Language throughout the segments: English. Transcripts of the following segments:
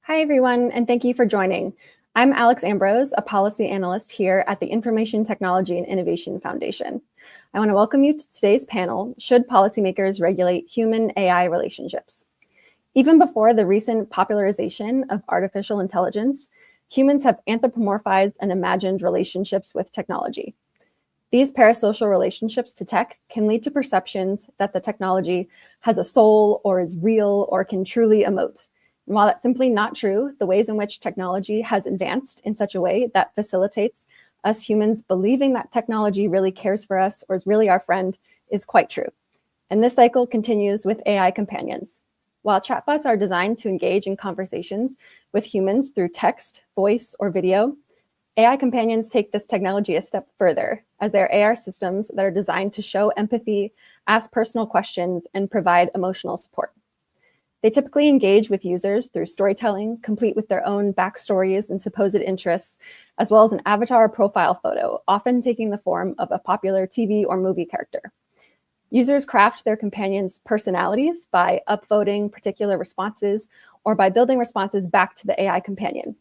Hi, everyone, and thank you for joining. I'm Alex Ambrose, a policy analyst here at the Information Technology and Innovation Foundation. I want to welcome you to today's panel, Should Policymakers Regulate Human-AI Relationships? Even before the recent popularization of artificial intelligence, humans have anthropomorphized and imagined relationships with technology. These parasocial relationships to tech can lead to perceptions that the technology has a soul or is real or can truly emote. And while that's simply not true, the ways in which technology has advanced in such a way that facilitates us humans believing that technology really cares for us or is really our friend is quite true. And this cycle continues with AI companions. While chatbots are designed to engage in conversations with humans through text, voice, or video, AI companions take this technology a step further, as they are AI systems that are designed to show empathy, ask personal questions, and provide emotional support. They typically engage with users through storytelling, complete with their own backstories and supposed interests, as well as an avatar profile photo, often taking the form of a popular TV or movie character. Users craft their companions' personalities by upvoting particular responses or by building responses back to the AI companion.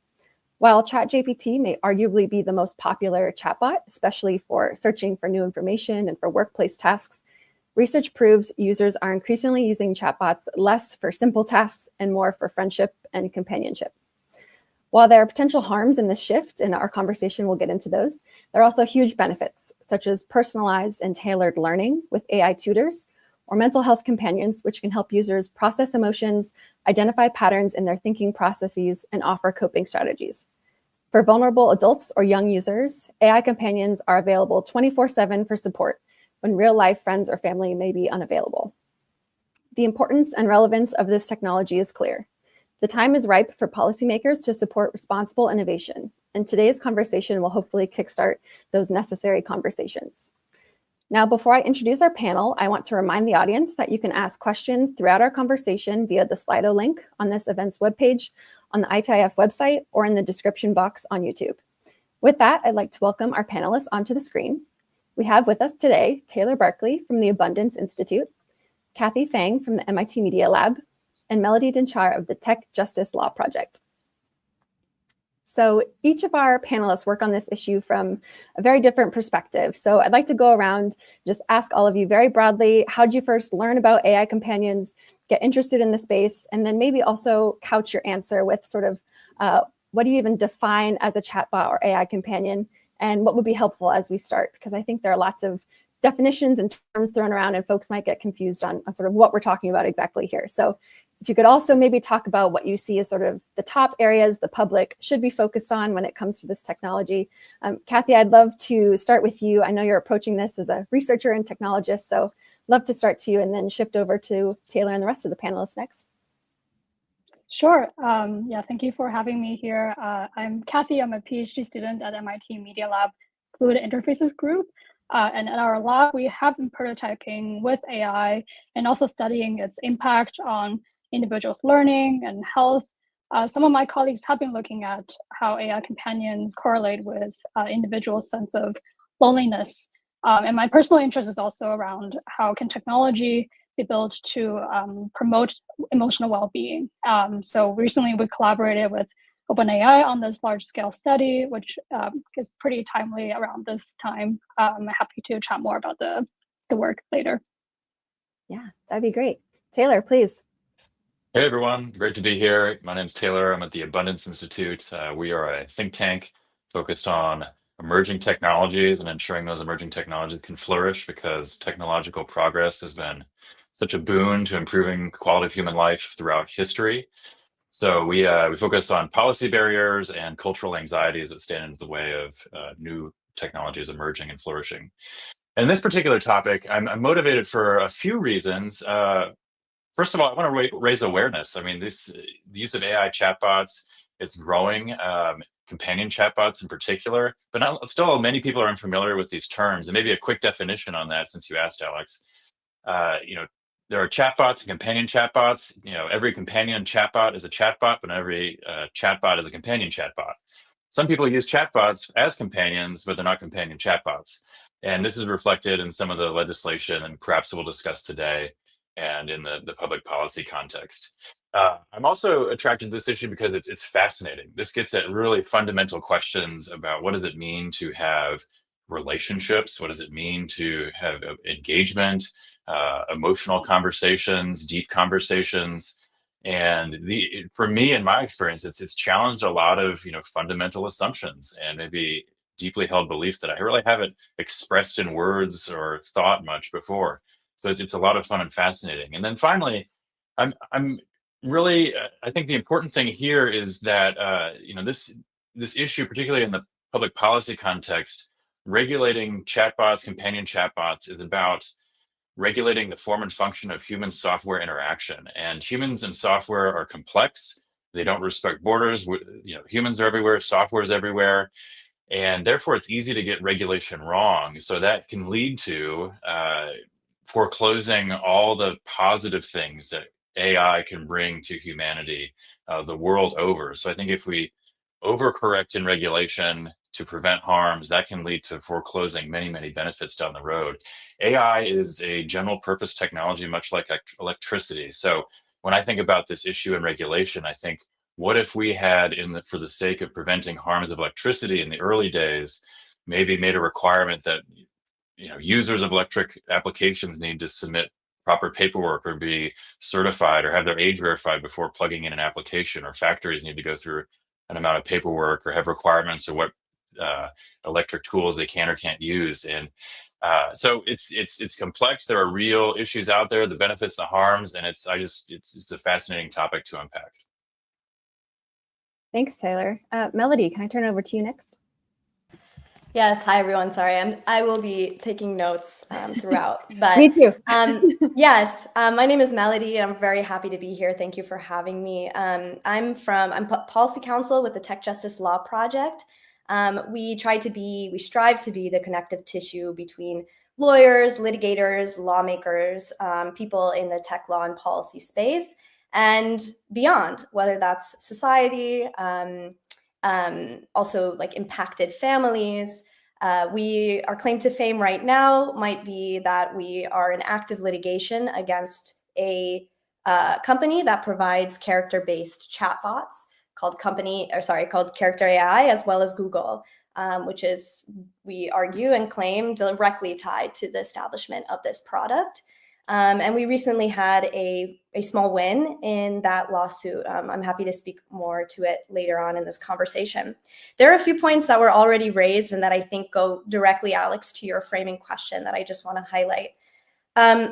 While ChatGPT may arguably be the most popular chatbot, especially for searching for new information and for workplace tasks, research proves users are increasingly using chatbots less for simple tasks and more for friendship and companionship. While there are potential harms in this shift, in our conversation we'll get into those, there are also huge benefits, such as personalized and tailored learning with AI tutors, or mental health companions, which can help users process emotions, identify patterns in their thinking processes, and offer coping strategies. For vulnerable adults or young users, AI companions are available 24/7 for support when real-life friends or family may be unavailable. The importance and relevance of this technology is clear. The time is ripe for policymakers to support responsible innovation, and today's conversation will hopefully kickstart those necessary conversations. Now, before I introduce our panel, I want to remind the audience that you can ask questions throughout our conversation via the Slido link on this event's webpage, on the ITIF website, or in the description box on YouTube. With that, I'd like to welcome our panelists onto the screen. We have with us today Taylor Barkley from the Abundance Institute, Kathy Fang from the MIT Media Lab, and Melody Dinchar of the Tech Justice Law Project. So each of our panelists work on this issue from a very different perspective. So I'd like to go around, just ask all of you very broadly, how did you first learn about AI companions, get interested in the space, and then maybe also couch your answer with sort of what do you even define as a chatbot or AI companion, and what would be helpful as we start? Because I think there are lots of definitions and terms thrown around and folks might get confused on sort of what we're talking about exactly here. So if you could also maybe talk about what you see as sort of the top areas the public should be focused on when it comes to this technology. Kathy, I'd love to start with you. I know you're approaching this as a researcher and technologist, so love to start to you and then shift over to Taylor and the rest of the panelists next. Sure. Yeah, thank you for having me here. I'm Kathy. I'm a PhD student at MIT Media Lab Fluid Interfaces Group. And at our lab, we have been prototyping with AI and also studying its impact on individuals' learning and health. Some of my colleagues have been looking at how AI companions correlate with individuals' sense of loneliness. And my personal interest is also around how can technology be built to promote emotional well-being. So recently we collaborated with OpenAI on this large-scale study, which is pretty timely around this time. I'm happy to chat more about the work later. Yeah, that'd be great. Taylor, please. Hey everyone, great to be here. My name's Taylor. I'm at the Abundance Institute. We are a think tank focused on emerging technologies and ensuring those emerging technologies can flourish, because technological progress has been such a boon to improving quality of human life throughout history. So we focus on policy barriers and cultural anxieties that stand in the way of new technologies emerging and flourishing. And this particular topic, I'm motivated for a few reasons. First of all, I want to raise awareness. I mean, the use of AI chatbots, it's growing, companion chatbots in particular, but still many people are unfamiliar with these terms. And maybe a quick definition on that, since you asked, Alex. There are chatbots and companion chatbots. Every companion chatbot is a chatbot, but every chatbot is a companion chatbot. Some people use chatbots as companions, but they're not companion chatbots. And this is reflected in some of the legislation and perhaps we'll discuss today. and in the public policy context. I'm also attracted to this issue because it's fascinating. This gets at really fundamental questions about what does it mean to have relationships? What does it mean to have engagement, emotional conversations, deep conversations? And for me, in my experience, it's challenged a lot of fundamental assumptions and maybe deeply held beliefs that I really haven't expressed in words or thought much before. So it's a lot of fun and fascinating. And then finally, I'm really I think the important thing here is that this issue, particularly in the public policy context, regulating chatbots, companion chatbots, is about regulating the form and function of human software interaction. And humans and software are complex. They don't respect borders. Humans are everywhere, software is everywhere, and therefore it's easy to get regulation wrong. So that can lead to foreclosing all the positive things that AI can bring to humanity the world over. So I think if we overcorrect in regulation to prevent harms, that can lead to foreclosing many, many benefits down the road. AI is a general purpose technology, much like electricity. So when I think about this issue in regulation, I think, what if we had, for the sake of preventing harms of electricity in the early days, maybe made a requirement that users of electric applications need to submit proper paperwork or be certified or have their age verified before plugging in an application, or factories need to go through an amount of paperwork or have requirements or what electric tools they can or can't use. And so it's complex. There are real issues out there, the benefits, the harms, and it's a fascinating topic to unpack. Thanks, Taylor. Melody, can I turn it over to you next? Yes. Hi, everyone. Sorry, I will be taking notes throughout. But Me too. yes, my name is Melody, and I'm very happy to be here. Thank you for having me. I'm policy counsel with the Tech Justice Law Project. We strive to be the connective tissue between lawyers, litigators, lawmakers, people in the tech law and policy space, and beyond, whether that's society, also like impacted families. Our claim to fame right now might be that we are in active litigation against a company that provides character-based chatbots called Character AI, as well as Google, which is, we argue and claim, directly tied to the establishment of this product. And we recently had a small win in that lawsuit. I'm happy to speak more to it later on in this conversation. There are a few points that were already raised and that I think go directly, Alex, to your framing question that I just want to highlight.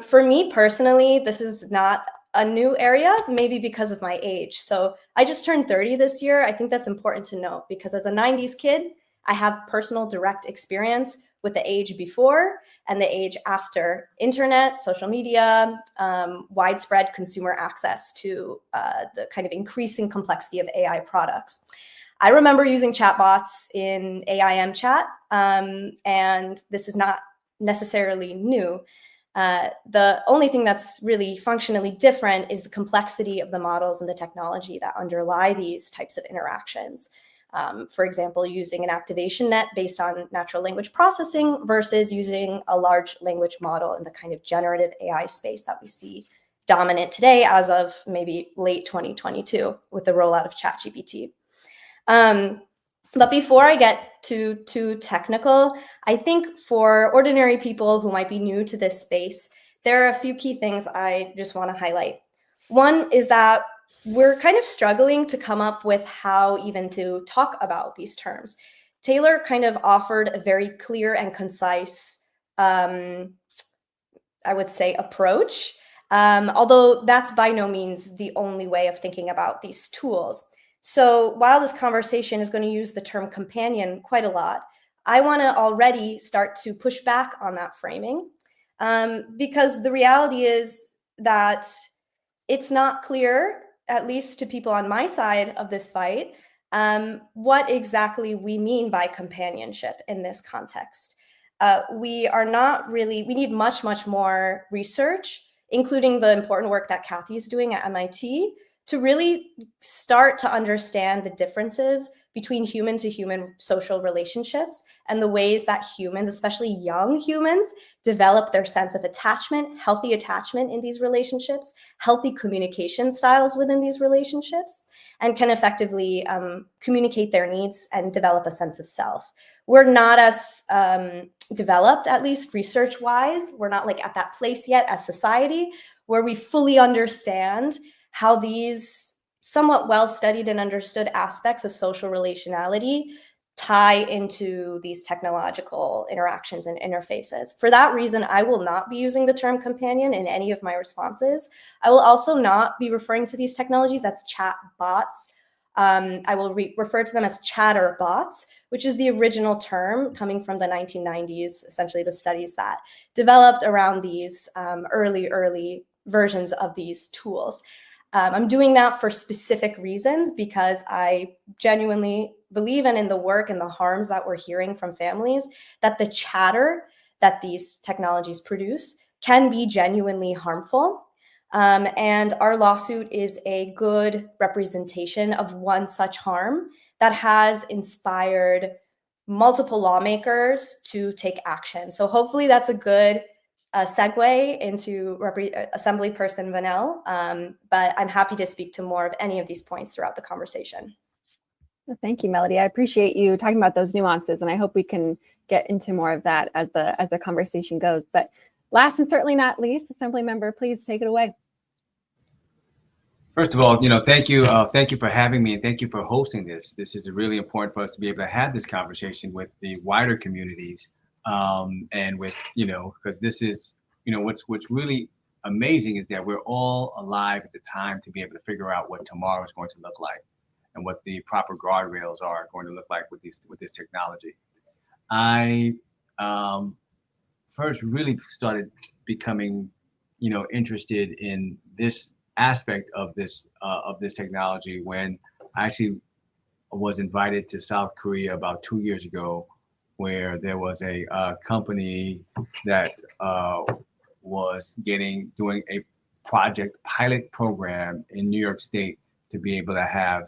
For me personally, this is not a new area, maybe because of my age. So I just turned 30 this year. I think that's important to note because as a 90s kid, I have personal direct experience with the age before and the age after internet, social media, widespread consumer access to the kind of increasing complexity of AI products. I remember using chatbots in AIM chat, and this is not necessarily new. The only thing that's really functionally different is the complexity of the models and the technology that underlie these types of interactions. For example, using an activation net based on natural language processing versus using a large language model in the kind of generative AI space that we see dominant today as of maybe late 2022 with the rollout of ChatGPT. But before I get too technical, I think for ordinary people who might be new to this space, there are a few key things I just want to highlight. One is that we're kind of struggling to come up with how even to talk about these terms. Taylor kind of offered a very clear and concise, I would say, approach, although that's by no means the only way of thinking about these tools. So while this conversation is going to use the term companion quite a lot, I want to already start to push back on that framing, because the reality is that it's not clear, at least to people on my side of this fight, what exactly we mean by companionship in this context. We need much more research, including the important work that Kathy's doing at MIT, to really start to understand the differences between human to human social relationships and the ways that humans, especially young humans, develop their sense of attachment, healthy attachment in these relationships, healthy communication styles within these relationships, and can effectively communicate their needs and develop a sense of self. We're not as developed, at least research-wise. We're not like at that place yet as society where we fully understand how these somewhat well-studied and understood aspects of social relationality tie into these technological interactions and interfaces. For that reason, I will not be using the term companion in any of my responses. I will also not be referring to these technologies as chatbots. I will refer to them as chatterbots, which is the original term coming from the 1990s, essentially the studies that developed around these early versions of these tools. I'm doing that for specific reasons because I genuinely believe in the work and the harms that we're hearing from families, that the chatter that these technologies produce can be genuinely harmful. And our lawsuit is a good representation of one such harm that has inspired multiple lawmakers to take action. So hopefully that's a good segue into Assemblyperson Vanel, but I'm happy to speak to more of any of these points throughout the conversation. Well, thank you, Melody. I appreciate you talking about those nuances, and I hope we can get into more of that as the conversation goes. But last and certainly not least, Assembly Member, please take it away. First of all, thank you for having me, and thank you for hosting this. This is really important for us to be able to have this conversation with the wider communities, and with because this is what's really amazing is that we're all alive at the time to be able to figure out what tomorrow is going to look like, and what the proper guardrails are going to look like with this technology. I first really started becoming interested in this aspect of this technology when I actually was invited to South Korea about 2 years ago, where there was a company that was doing a pilot program in New York State to be able to have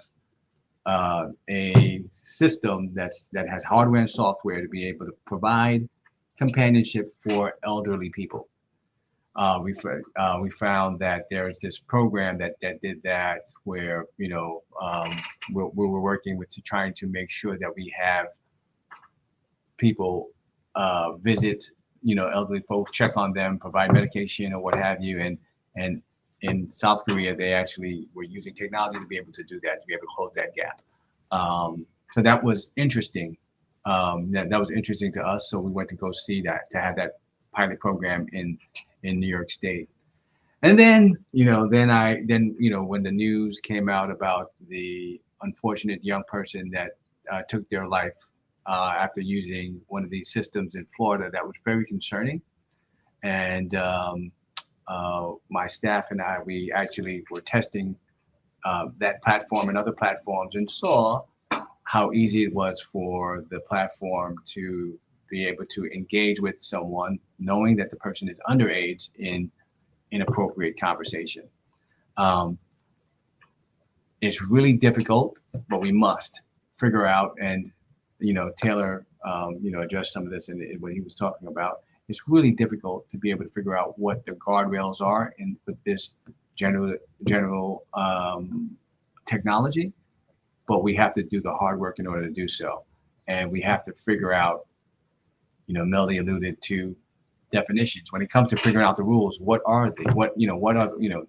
a system that has hardware and software to be able to provide companionship for elderly people. We found that there's this program that did that, where we were working with trying to make sure that we have people visit elderly folks, check on them, provide medication or what have you, and in South Korea they actually were using technology to be able to do that, to be able to close that gap. So that was interesting. That was interesting to us. So we went to go see that, to have that pilot program in New York State. And then, when the news came out about the unfortunate young person that took their life after using one of these systems in Florida, that was very concerning. And my staff and I, we actually were testing that platform and other platforms, and saw how easy it was for the platform to be able to engage with someone, knowing that the person is underage, in inappropriate conversation. It's really difficult, but we must figure out, and Taylor addressed some of this in what he was talking about. It's really difficult to be able to figure out what the guardrails are with this general technology, but we have to do the hard work in order to do so. And we have to figure out, Melody alluded to definitions. When it comes to figuring out the rules, what are they?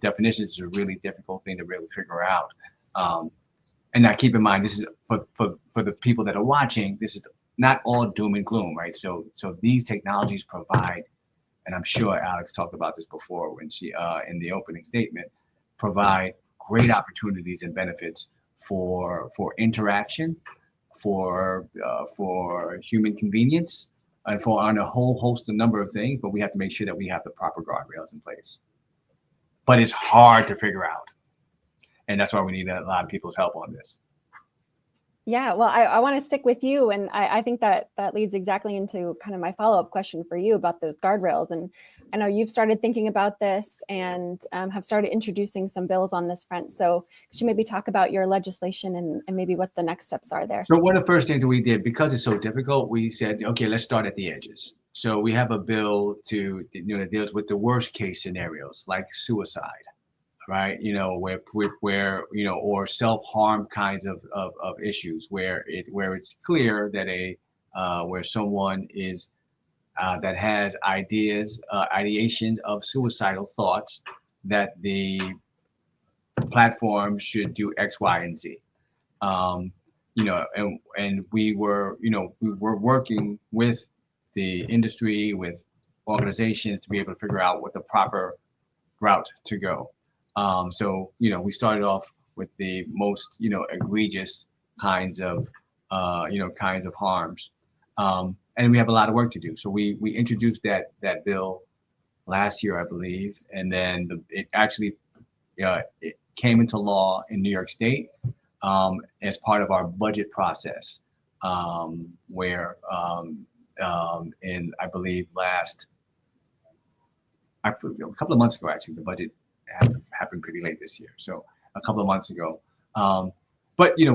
Definitions is a really difficult thing to really figure out. And now keep in mind, this is for the people that are watching, this is not all doom and gloom, right? So these technologies provide, and I'm sure Alex talked about this before when she, in the opening statement, provide great opportunities and benefits for interaction, for human convenience, and on a whole host of number of things, but we have to make sure that we have the proper guardrails in place. But it's hard to figure out. And that's why we need a lot of people's help on this. Yeah, well, I want to stick with you, and I think that leads exactly into kind of my follow-up question for you about those guardrails. And I know you've started thinking about this and have started introducing some bills on this front. So could you maybe talk about your legislation and maybe what the next steps are there? So one of the first things that we did, because it's so difficult, we said, okay, let's start at the edges. So we have a bill that deals with the worst case scenarios like suicide, right? Where or self-harm kinds of issues where it's clear that where someone is that has ideations of suicidal thoughts, that the platform should do X, Y, and Z. Um, and we were working with the industry, with organizations to be able to figure out what the proper route to go. So we started off with the most egregious kinds of harms, and we have a lot of work to do. So we introduced that bill last year, I believe, and then it came into law in New York State as part of our budget process, where in I believe a couple of months ago, actually, the budget happened pretty late this year. So a couple of months ago, but we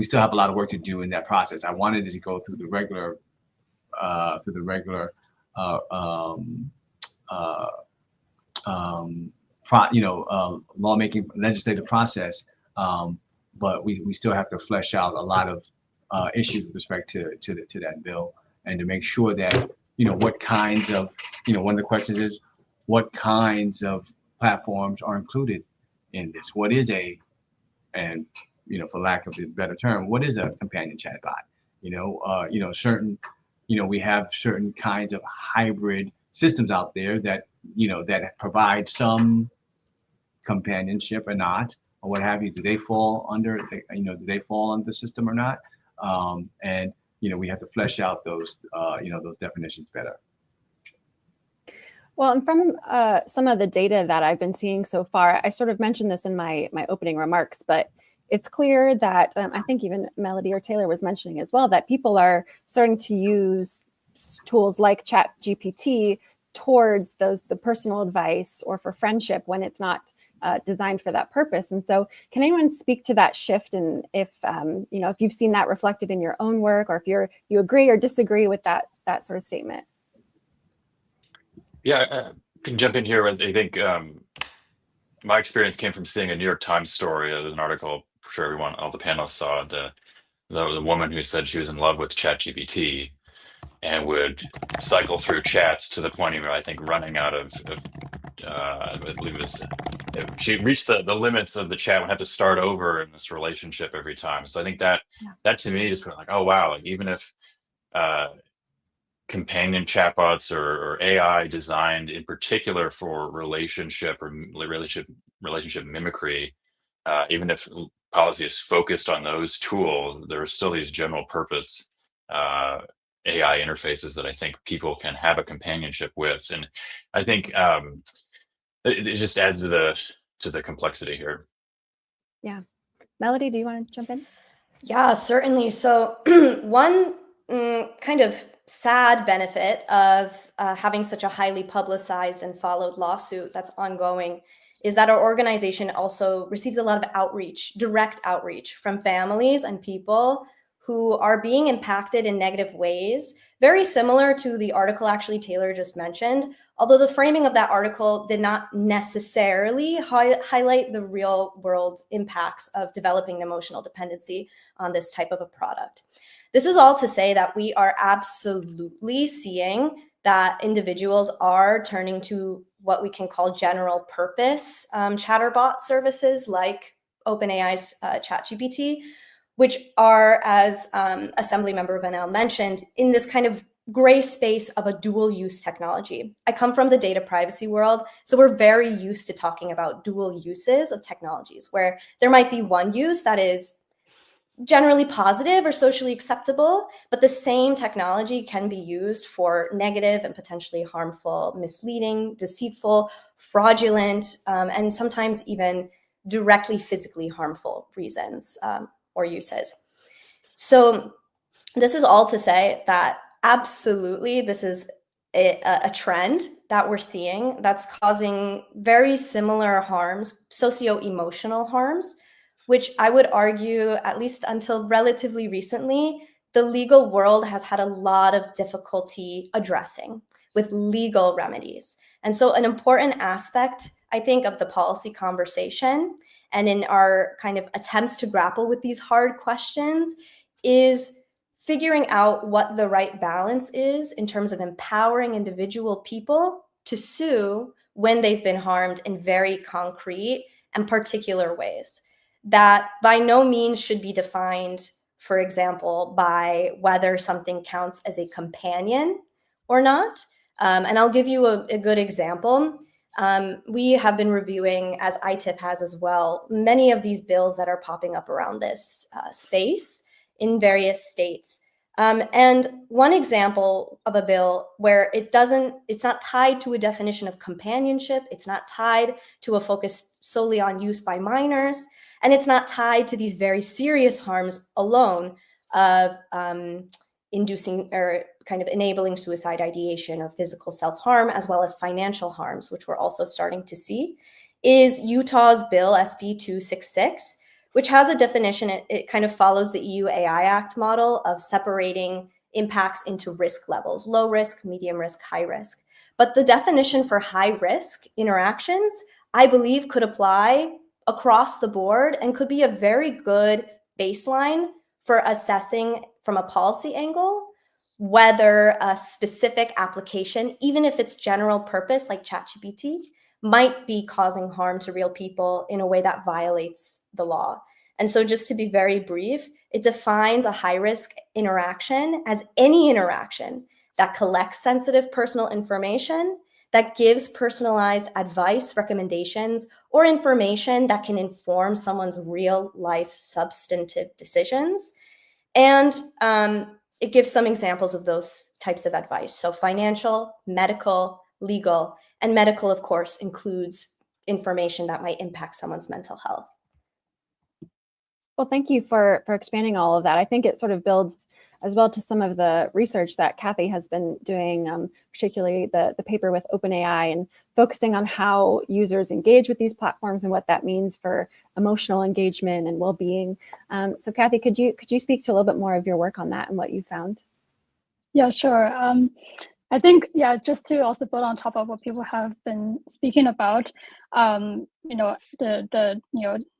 still have a lot of work to do in that process. I wanted it to go through the regular lawmaking legislative process, but we still have to flesh out a lot of issues with respect to that bill, and to make sure that what kinds of one of the questions is what kinds of platforms are included in this. What is for lack of a better term, what is a companion chatbot? We have certain kinds of hybrid systems out there that that provide some companionship or not, or what have you. Do they fall under the system or not? And we have to flesh out those those definitions better. Well, and from some of the data that I've been seeing so far, I sort of mentioned this in my opening remarks, but it's clear that I think even Melody or Taylor was mentioning as well, that people are starting to use tools like ChatGPT towards the personal advice or for friendship when it's not designed for that purpose. And so can anyone speak to that shift, and if if you've seen that reflected in your own work, or if you agree or disagree with that sort of statement? Yeah, I can jump in here. I think my experience came from seeing a New York Times story. There's an article, I'm sure all the panelists saw, the woman who said she was in love with ChatGPT and would cycle through chats to the point of, I think, running out of I believe it was, she reached the limits of the chat and had to start over in this relationship every time. So I think that to me is like, oh wow, like even if companion chatbots or AI designed in particular for relationship or relationship mimicry, even if policy is focused on those tools, there are still these general purpose AI interfaces that I think people can have a companionship with, and I think it just adds to the complexity here. Yeah, Melody, do you want to jump in? Yeah, certainly. So one kind of sad benefit of having such a highly publicized and followed lawsuit that's ongoing is that our organization also receives a lot of outreach, direct outreach from families and people who are being impacted in negative ways, very similar to the article actually Taylor just mentioned, although the framing of that article did not necessarily highlight the real world impacts of developing emotional dependency on this type of a product. This is all to say that we are absolutely seeing that individuals are turning to what we can call general purpose chatterbot services like OpenAI's ChatGPT, which are, as Assemblymember Vanel mentioned, in this kind of gray space of a dual use technology. I come from the data privacy world, so we're very used to talking about dual uses of technologies, where there might be one use that is generally positive or socially acceptable, but the same technology can be used for negative and potentially harmful, misleading, deceitful, fraudulent, and sometimes even directly physically harmful reasons. or uses. So this is all to say that absolutely this is a trend that we're seeing that's causing very similar harms, socio-emotional harms, which I would argue, at least until relatively recently, the legal world has had a lot of difficulty addressing with legal remedies. And so an important aspect, I think, of the policy conversation and in our kind of attempts to grapple with these hard questions is figuring out what the right balance is in terms of empowering individual people to sue when they've been harmed in very concrete and particular ways that by no means should be defined, for example, by whether something counts as a companion or not. And I'll give you a good example. We have been reviewing, as ITIF has as well, many of these bills that are popping up around this space in various states. And one example of a bill where it's not tied to a definition of companionship, it's not tied to a focus solely on use by minors, and it's not tied to these very serious harms alone of inducing or kind of enabling suicide ideation or physical self-harm, as well as financial harms, which we're also starting to see, is Utah's bill SB 266, which has a definition. It kind of follows the EU AI Act model of separating impacts into risk levels: low risk, medium risk, high risk. But the definition for high risk interactions, I believe, could apply across the board and could be a very good baseline for assessing from a policy angle whether a specific application, even if it's general purpose like ChatGPT, might be causing harm to real people in a way that violates the law. And so just to be very brief, it defines a high-risk interaction as any interaction that collects sensitive personal information, that gives personalized advice, recommendations, or information that can inform someone's real-life substantive decisions. And it gives some examples of those types of advice. So financial, medical, legal, and medical, of course, includes information that might impact someone's mental health. Well, thank you for expanding all of that. I think it sort of builds as well to some of the research that Kathy has been doing, particularly the paper with OpenAI and focusing on how users engage with these platforms and what that means for emotional engagement and well-being. So Kathy, could you speak to a little bit more of your work on that and what you found? Yeah, sure. I think, yeah, just to also build on top of what people have been speaking about, the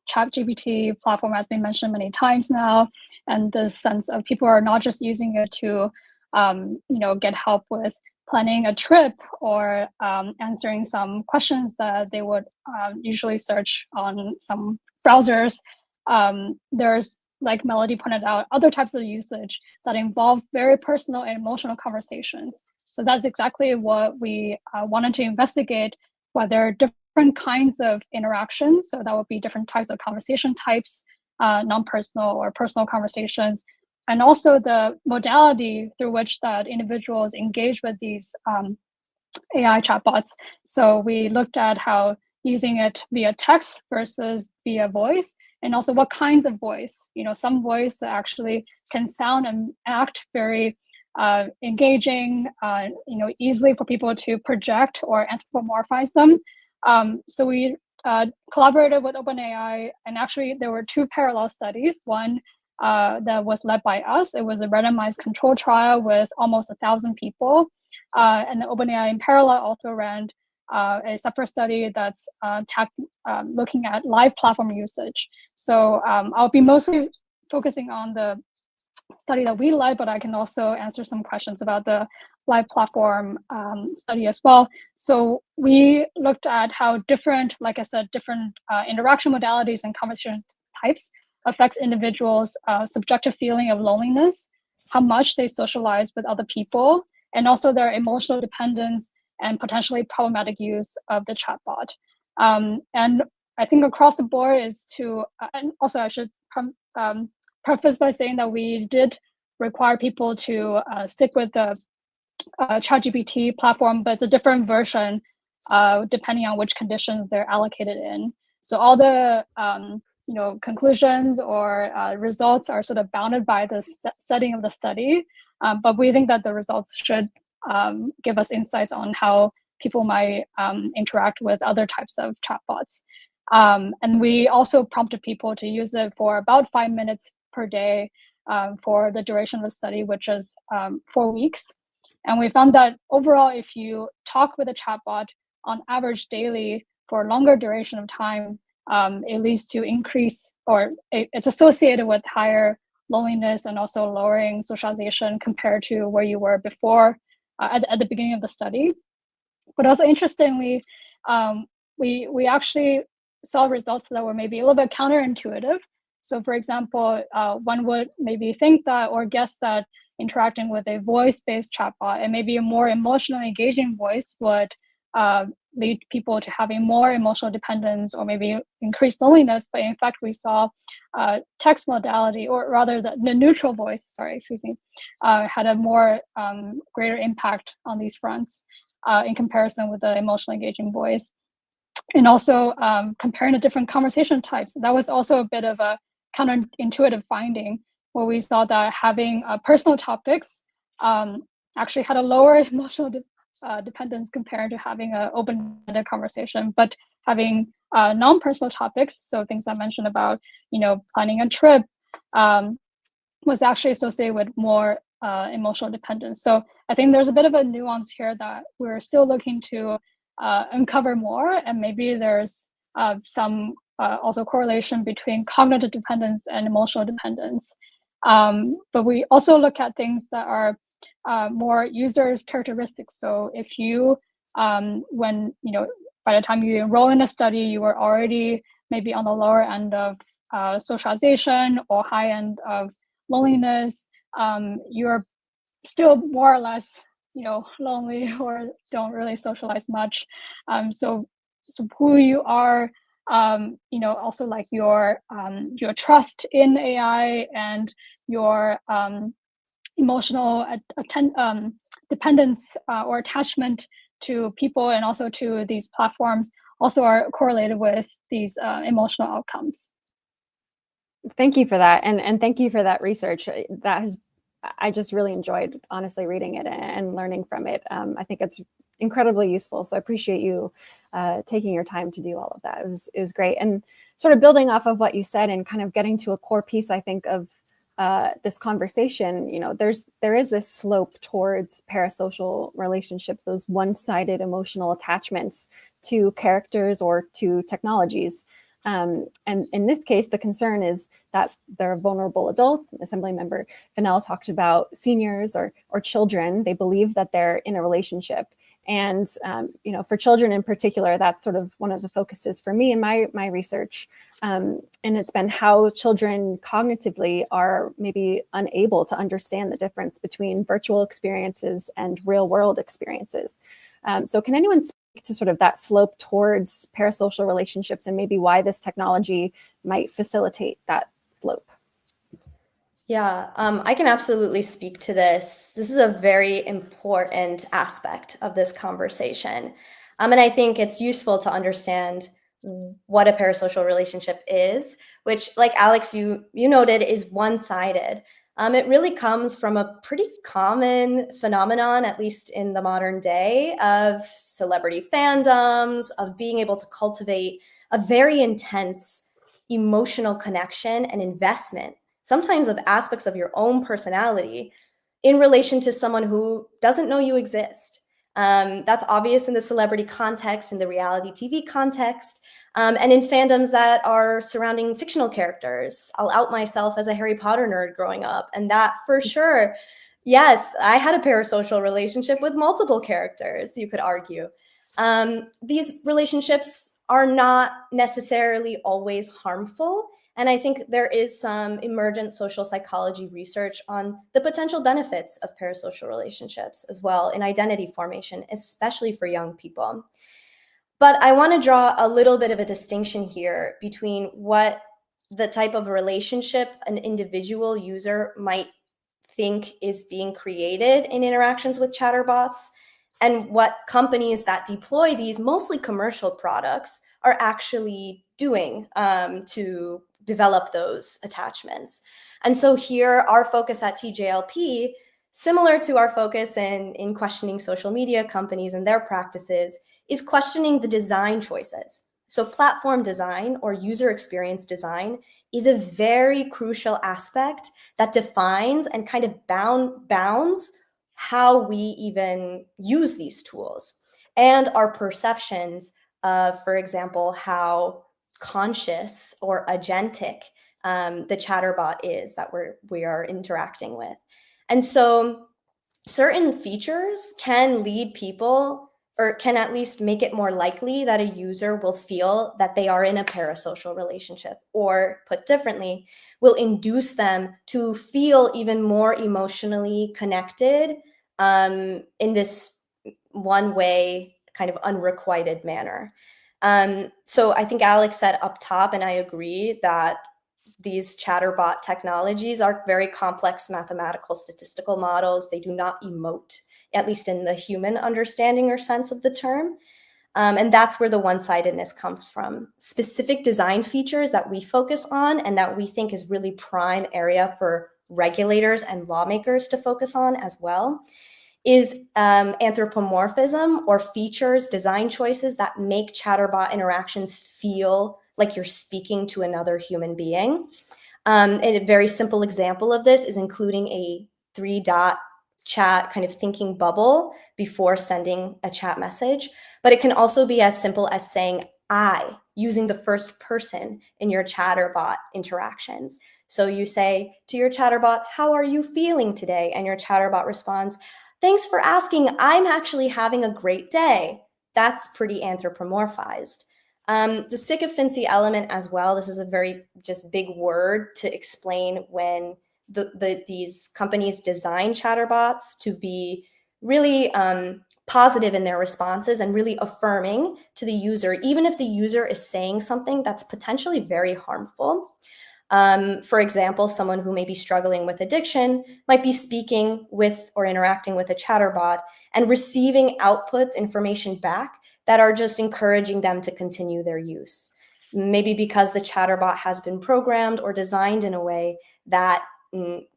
ChatGPT platform has been mentioned many times now, and the sense of people are not just using it to, get help with planning a trip or answering some questions that they would usually search on some browsers. There's, like Melody pointed out, other types of usage that involve very personal and emotional conversations. So that's exactly what we wanted to investigate, whether different kinds of interactions, so that would be different types of conversation types, non-personal or personal conversations, and also the modality through which that individuals engage with these AI chatbots. So we looked at how using it via text versus via voice, and also what kinds of voice. Some voice actually can sound and act very engaging, easily for people to project or anthropomorphize them. So we collaborated with OpenAI, and actually there were two parallel studies. One that was led by us. It was a randomized control trial with almost 1,000 people. And the OpenAI in parallel also ran a separate study that's looking at live platform usage. So I'll be mostly focusing on the study that we led, but I can also answer some questions about the live platform study as well. So we looked at how different, like I said, different interaction modalities and conversation types affects individuals' subjective feeling of loneliness, how much they socialize with other people, and also their emotional dependence and potentially problematic use of the chatbot. And I think across the board is to, and also I should preface by saying that we did require people to stick with the ChatGPT platform, but it's a different version depending on which conditions they're allocated in. So all the conclusions or results are sort of bounded by the setting of the study. But we think that the results should give us insights on how people might interact with other types of chatbots. And we also prompted people to use it for about 5 minutes per day for the duration of the study, which is 4 weeks. And we found that overall, if you talk with a chatbot on average daily for a longer duration of time, it leads to it's associated with higher loneliness and also lowering socialization compared to where you were before at the beginning of the study. But also interestingly, we actually saw results that were maybe a little bit counterintuitive. So for example, one would maybe think that or guess that interacting with a voice-based chatbot and maybe a more emotionally engaging voice would lead people to having more emotional dependence or maybe increased loneliness. But in fact, we saw text modality, or rather the neutral voice, had a more greater impact on these fronts in comparison with the emotionally engaging voice. And also comparing the different conversation types. That was also a bit of a counterintuitive finding, where we saw that having personal topics actually had a lower emotional dependence compared to having an open-ended conversation. But having non-personal topics, so things I mentioned about, planning a trip, was actually associated with more emotional dependence. So I think there's a bit of a nuance here that we're still looking to uncover more, and maybe there's some also correlation between cognitive dependence and emotional dependence. But we also look at things that are more users' characteristics. So if you, when, by the time you enroll in a study, you were already maybe on the lower end of socialization or high end of loneliness, you're still more or less, lonely or don't really socialize much. So who you are, also like your trust in AI and your emotional dependence or attachment to people and also to these platforms also are correlated with these emotional outcomes. Thank you for that, and thank you for that research. I just really enjoyed, honestly, reading it and learning from it. I think it's incredibly useful. So I appreciate you taking your time to do all of that. It was great. And sort of building off of what you said and kind of getting to a core piece, I think, of this conversation, there is this slope towards parasocial relationships, those one-sided emotional attachments to characters or to technologies. And in this case, the concern is that they're vulnerable adults. Assemblymember Fennell talked about seniors or children. They believe that they're in a relationship. And, for children in particular, that's sort of one of the focuses for me in my research. And it's been how children cognitively are maybe unable to understand the difference between virtual experiences and real world experiences. So can anyone speak to sort of that slope towards parasocial relationships and maybe why this technology might facilitate that slope? Yeah, I can absolutely speak to this. This is a very important aspect of this conversation. And I think it's useful to understand what a parasocial relationship is, which, like Alex, you noted, is one-sided. It really comes from a pretty common phenomenon, at least in the modern day, of celebrity fandoms, of being able to cultivate a very intense emotional connection and investment, sometimes of aspects of your own personality, in relation to someone who doesn't know you exist. That's obvious in the celebrity context, in the reality TV context, and in fandoms that are surrounding fictional characters. I'll out myself as a Harry Potter nerd growing up, and that for sure, yes, I had a parasocial relationship with multiple characters, you could argue. These relationships are not necessarily always harmful. And I think there is some emergent social psychology research on the potential benefits of parasocial relationships as well in identity formation, especially for young people. But I want to draw a little bit of a distinction here between what the type of relationship an individual user might think is being created in interactions with chatterbots and what companies that deploy these mostly commercial products are actually doing to develop those attachments. And so here, our focus at TJLP, similar to our focus in questioning social media companies and their practices, is questioning the design choices. So platform design or user experience design is a very crucial aspect that defines and kind of bounds how we even use these tools and our perceptions of, for example, how conscious or agentic the chatterbot is that we are interacting with. And so certain features can lead people, or can at least make it more likely that a user will feel that they are in a parasocial relationship, or put differently, will induce them to feel even more emotionally connected in this one-way kind of unrequited manner. So I think Alex said up top, and I agree, that these chatterbot technologies are very complex mathematical statistical models. They do not emote, at least in the human understanding or sense of the term. And that's where the one-sidedness comes from. Specific design features that we focus on and that we think is really prime area for regulators and lawmakers to focus on as well is anthropomorphism, or features, design choices that make chatterbot interactions feel like you're speaking to another human being. And a very simple example of this is including a 3-dot chat kind of thinking bubble before sending a chat message. But it can also be as simple as saying I, using the first person in your chatterbot interactions. So you say to your chatterbot, how are you feeling today? And your chatterbot responds, thanks for asking, I'm actually having a great day. That's pretty anthropomorphized. The sycophancy element as well, this is a very just big word to explain when these companies design chatterbots to be really positive in their responses and really affirming to the user, even if the user is saying something that's potentially very harmful. For example, someone who may be struggling with addiction might be speaking with or interacting with a chatterbot and receiving outputs, information back that are just encouraging them to continue their use. Maybe because the chatterbot has been programmed or designed in a way that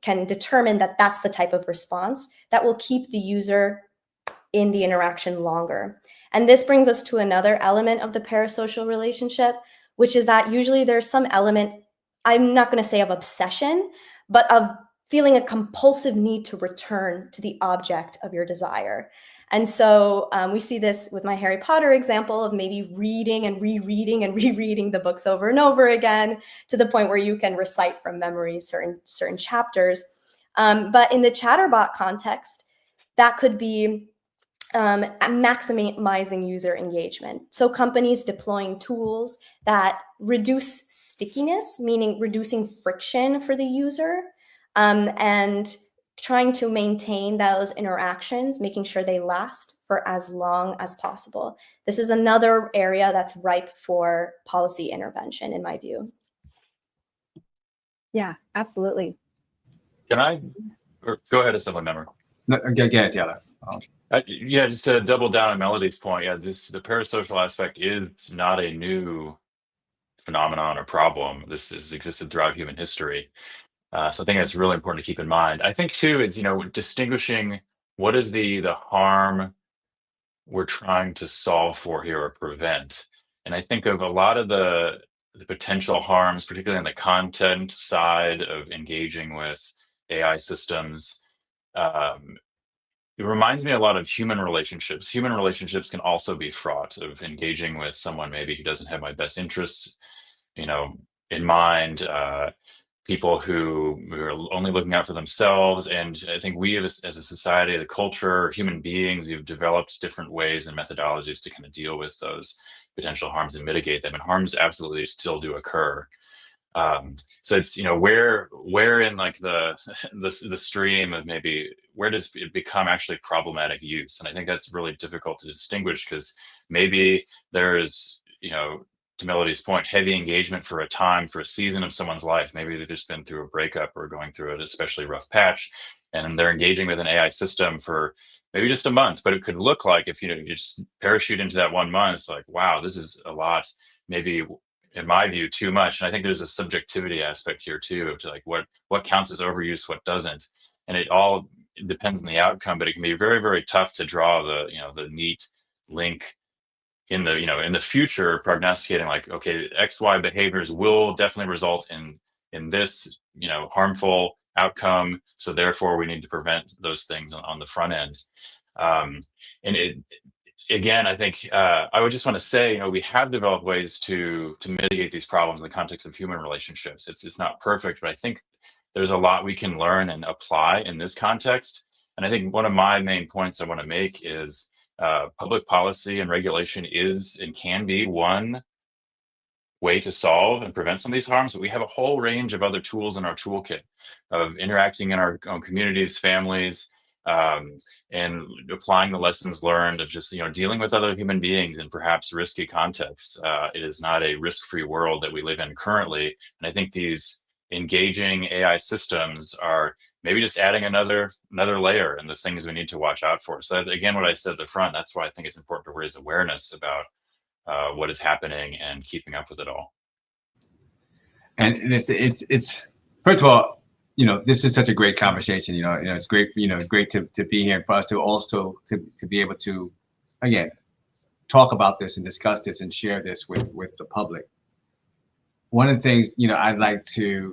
can determine that that's the type of response that will keep the user in the interaction longer. And this brings us to another element of the parasocial relationship, which is that usually there's some element, I'm not going to say of obsession, but of feeling a compulsive need to return to the object of your desire. And so we see this with my Harry Potter example of maybe reading and rereading and rereading the books over and over again to the point where you can recite from memory certain chapters. But in the chatterbot context, that could be maximizing user engagement. So companies deploying tools that reduce stickiness, meaning reducing friction for the user, and trying to maintain those interactions, making sure they last for as long as possible. This is another area that's ripe for policy intervention, in my view. Yeah, absolutely. Can I, or go ahead, Assembly Member. No, go ahead, Taylor. Yeah, just to double down on Melody's point, yeah, the parasocial aspect is not a new phenomenon or problem. This has existed throughout human history. So I think that's really important to keep in mind. I think too is, distinguishing what is the harm we're trying to solve for here or prevent. And I think of a lot of the potential harms, particularly on the content side of engaging with AI systems. It reminds me a lot of human relationships. Human relationships can also be fraught of engaging with someone maybe who doesn't have my best interests, in mind. People who are only looking out for themselves. And I think we as a society, the culture, human beings, we've developed different ways and methodologies to kind of deal with those potential harms and mitigate them. And harms absolutely still do occur. So it's, where in like the stream of maybe where does it become actually problematic use? And I think that's really difficult to distinguish, because maybe there is, to Melody's point, heavy engagement for a time, for a season of someone's life. Maybe they've just been through a breakup or going through an especially rough patch, and they're engaging with an AI system for maybe just a month. But it could look like, if you just parachute into that 1 month, like, wow, this is a lot. Maybe in my view, too much. And I think there's a subjectivity aspect here too, of like what counts as overuse, what doesn't. And it all depends on the outcome, but it can be very, very tough to draw the neat link in the future, prognosticating like, okay, XY behaviors will definitely result in this, harmful outcome. So therefore we need to prevent those things on the front end. And again, I think I would just want to say, we have developed ways to mitigate these problems in the context of human relationships. It's not perfect, but I think there's a lot we can learn and apply in this context. And I think one of my main points I want to make is public policy and regulation is and can be one way to solve and prevent some of these harms, but we have a whole range of other tools in our toolkit of interacting in our own communities, families, and applying the lessons learned of just dealing with other human beings in perhaps risky contexts. It is not a risk-free world that we live in currently, and I think these engaging AI systems are maybe just adding another layer and the things we need to watch out for. So that, again, what I said at the front, that's why I think it's important to raise awareness about what is happening and keeping up with it all. And it's first of all, this is such a great conversation. It's great. It's great to be here and for us to also to be able to, again, talk about this and discuss this and share this with the public. One of the things I'd like to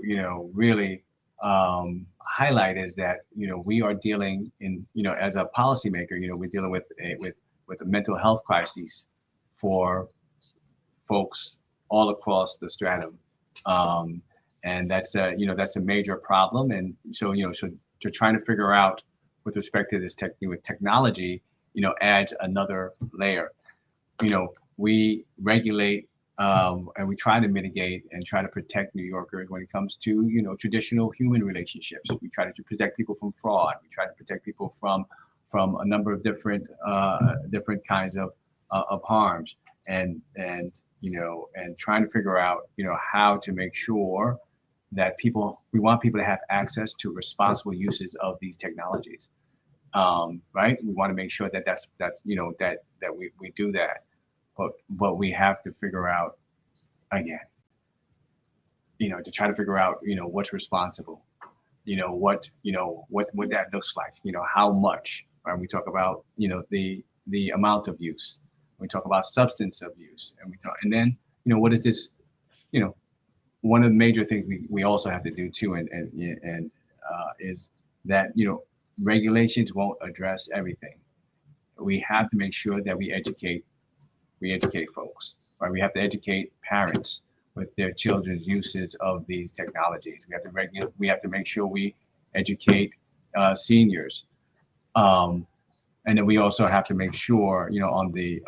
really highlight is that we are dealing in as a policymaker, we're dealing with a mental health crisis for folks all across the stratum, and that's a major problem. And so so to trying to figure out with respect to this technology, adds another layer. We regulate and we try to mitigate and try to protect New Yorkers when it comes to traditional human relationships. We try to protect people from fraud. We try to protect people from a number of different kinds of harms, and trying to figure out how to make sure that we want people to have access to responsible uses of these technologies, right? We want to make sure that we do that, but we have to figure out, again, to try to figure out what's responsible, what that looks like, how much. Right? We talk about the amount of use. We talk about substance abuse, and then what is this? One of the major things we also have to do too, and is that regulations won't address everything. We have to make sure that we educate folks. Right? We have to educate parents with their children's uses of these technologies. We have to make sure we educate seniors. And then we also have to make sure, on the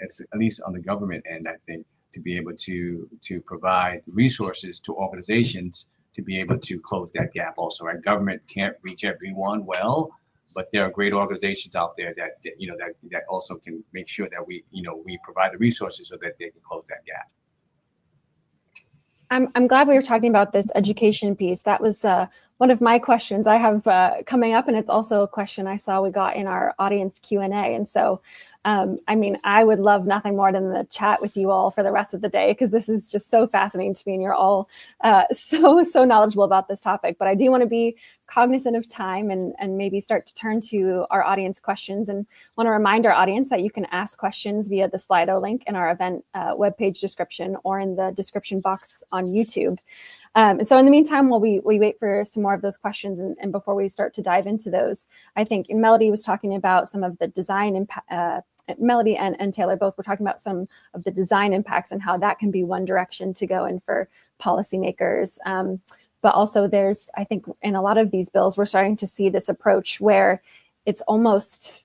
at least on the government end, I think, to be able to provide resources to organizations to be able to close that gap. Also, right? Government can't reach everyone well, but there are great organizations out there that also can make sure that we provide the resources so that they can close that gap. I'm glad we were talking about this education piece. That was one of my questions I have coming up, and it's also a question I saw we got in our audience Q&A. And so, I would love nothing more than the chat with you all for the rest of the day, because this is just so fascinating to me, and you're all so knowledgeable about this topic. But I do want to be cognizant of time and maybe start to turn to our audience questions, and want to remind our audience that you can ask questions via the Slido link in our event webpage description or in the description box on YouTube. So in the meantime, while we wait for some more of those questions and before we start to dive into those, I think Melody was talking about some of the design Melody and Taylor both were talking about some of the design impacts and how that can be one direction to go in for policymakers. But also there's, I think in a lot of these bills, we're starting to see this approach where it's almost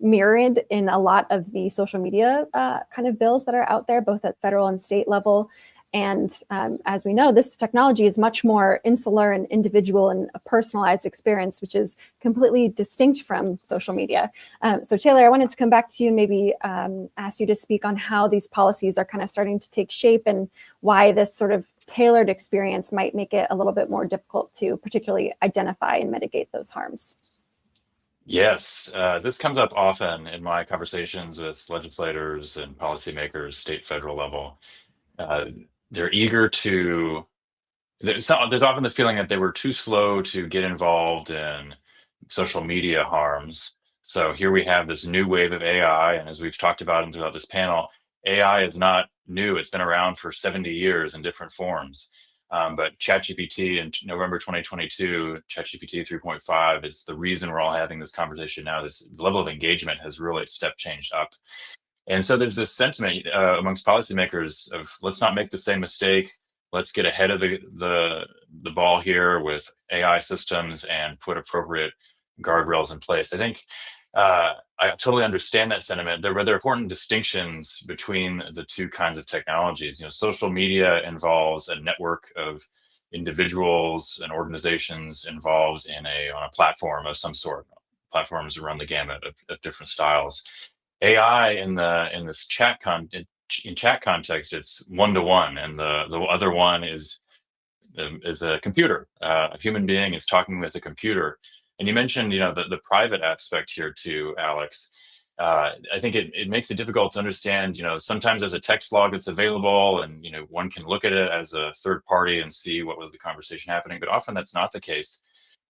mirrored in a lot of the social media kind of bills that are out there, both at federal and state level. And as we know, this technology is much more insular and individual and a personalized experience, which is completely distinct from social media. So Taylor, I wanted to come back to you and maybe ask you to speak on how these policies are kind of starting to take shape and why this sort of tailored experience might make it a little bit more difficult to particularly identify and mitigate those harms. Yes, this comes up often in my conversations with legislators and policymakers, state, federal level. they're eager to. There's often the feeling that they were too slow to get involved in social media harms. So here we have this new wave of AI, and as we've talked about throughout this panel, AI is not new. It's been around for 70 years in different forms. But ChatGPT in November 2022, ChatGPT 3.5 is the reason we're all having this conversation now. This level of engagement has really step changed up. And so there's this sentiment amongst policymakers of let's not make the same mistake. Let's get ahead of the ball here with AI systems and put appropriate guardrails in place. I think I totally understand that sentiment. There are important distinctions between the two kinds of technologies. Social media involves a network of individuals and organizations involved on a platform of some sort. Platforms run the gamut of different styles. AI in this in chat context, it's one to one, and the other one is a computer. A human being is talking with a computer. And you mentioned, the private aspect here too, Alex. I think it makes it difficult to understand. Sometimes there's a text log that's available, and one can look at it as a third party and see what was the conversation happening. But often that's not the case.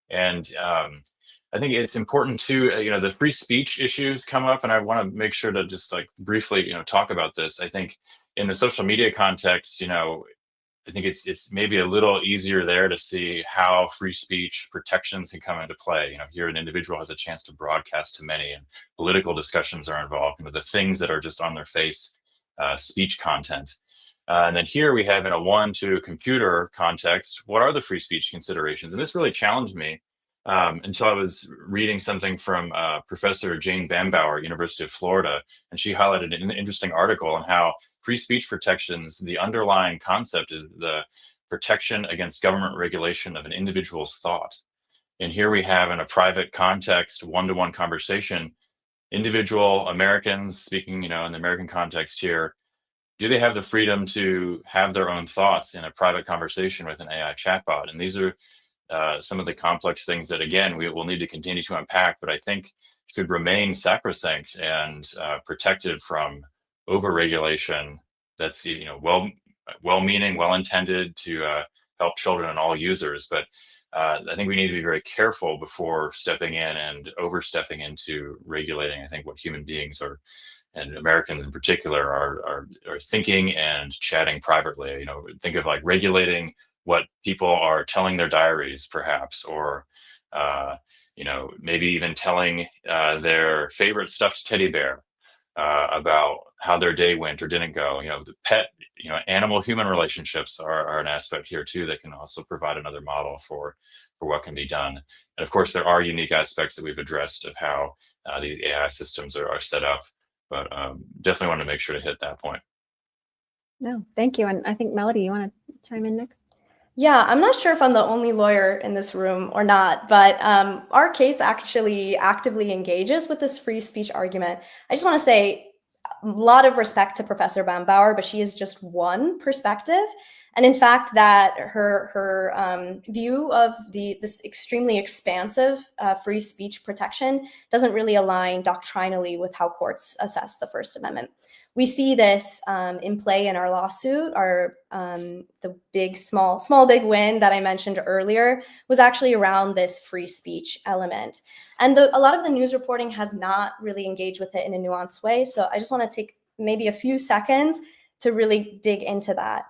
And I think it's important too. The free speech issues come up, and I want to make sure to just like briefly, talk about this. I think in the social media context, I think it's maybe a little easier there to see how free speech protections can come into play. Here an individual has a chance to broadcast to many, and political discussions are involved. The things that are just on their face, speech content. And then here we have in a one-to-computer context, what are the free speech considerations? And this really challenged me until I was reading something from Professor Jane Bambauer, University of Florida, and she highlighted an interesting article on how free speech protections, the underlying concept is the protection against government regulation of an individual's thought. And here we have in a private context, one-to-one conversation, individual Americans speaking, in the American context here, do they have the freedom to have their own thoughts in a private conversation with an AI chatbot? And these are some of the complex things that, again, we will need to continue to unpack, but I think should remain sacrosanct and protected from overregulation. That's well-meaning, well-intended to help children and all users, but I think we need to be very careful before stepping in and overstepping into regulating. I think what human beings are, and Americans in particular, are thinking and chatting privately. Think of like regulating what people are telling their diaries, perhaps, or maybe even telling their favorite stuffed teddy bear about how their day went or didn't go. The pet, animal-human relationships are an aspect here too that can also provide another model for what can be done. And of course, there are unique aspects that we've addressed of how these AI systems are set up, but definitely want to make sure to hit that point. No, thank you. And I think Melody, you want to chime in next? Yeah, I'm not sure if I'm the only lawyer in this room or not, but our case actually actively engages with this free speech argument. I just want to say a lot of respect to Professor Bambauer, but she is just one perspective. And in fact, that her view of this extremely expansive free speech protection doesn't really align doctrinally with how courts assess the First Amendment. We see this in play in our lawsuit. The big win that I mentioned earlier was actually around this free speech element. And a lot of the news reporting has not really engaged with it in a nuanced way. So I just want to take maybe a few seconds to really dig into that.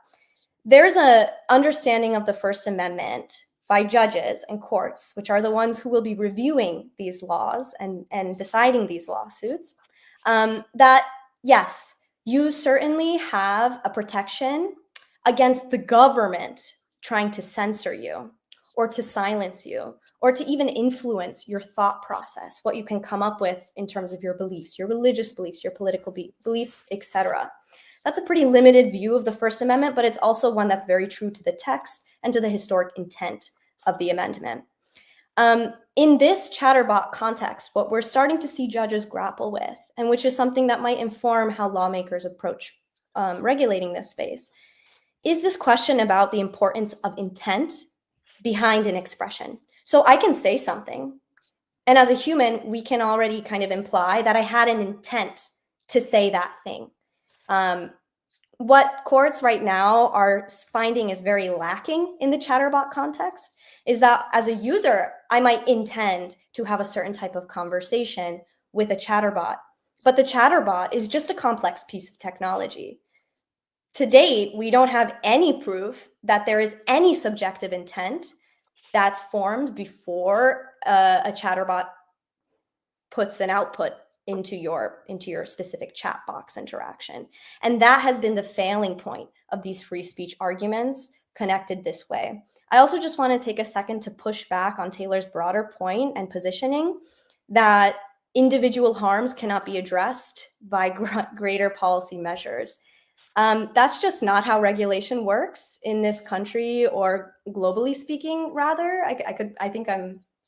There's an understanding of the First Amendment by judges and courts, which are the ones who will be reviewing these laws and deciding these lawsuits, that yes, you certainly have a protection against the government trying to censor you or to silence you or to even influence your thought process, what you can come up with in terms of your beliefs, your religious beliefs, your political beliefs, etc. That's a pretty limited view of the First Amendment, but it's also one that's very true to the text and to the historic intent of the amendment. In this chatterbot context, what we're starting to see judges grapple with, and which is something that might inform how lawmakers approach regulating this space, is this question about the importance of intent behind an expression. So I can say something, and as a human, we can already kind of imply that I had an intent to say that thing. what courts right now are finding is very lacking in the chatterbot context is that as a user, I might intend to have a certain type of conversation with a chatterbot, but the chatterbot is just a complex piece of technology. To date, we don't have any proof that there is any subjective intent that's formed before a chatterbot puts an output into your specific chat box interaction. And that has been the failing point of these free speech arguments connected this way. I also just want to take a second to push back on Taylor's broader point and positioning that individual harms cannot be addressed by greater policy measures. That's just not how regulation works in this country, or globally speaking, rather. I